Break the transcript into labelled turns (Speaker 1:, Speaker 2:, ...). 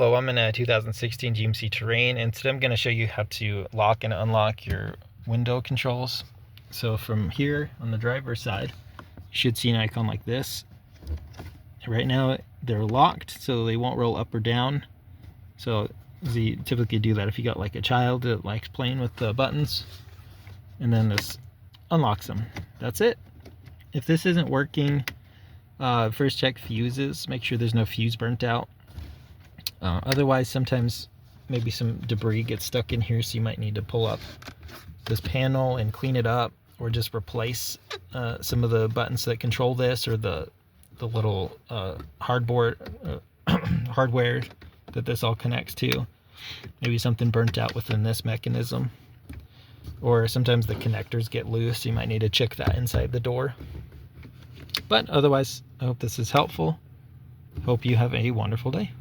Speaker 1: Hello, I'm in a 2016 GMC Terrain, and today I'm going to show you how to lock and unlock your window controls. So from here on the driver's side, you should see an icon like this. Right now they're locked, so they won't roll up or down. So you typically do that if you got like a child that likes playing with the buttons, and then this unlocks them. That's it. If this isn't working, first check fuses, make sure there's no fuse burnt out. Otherwise, sometimes maybe some debris gets stuck in here, so you might need to pull up this panel and clean it up, or just replace some of the buttons that control this, or the little hardware that this all connects to. Maybe something burnt out within this mechanism, or sometimes the connectors get loose, so you might need to check that inside the door. But otherwise, I hope this is helpful. Hope you have a wonderful day.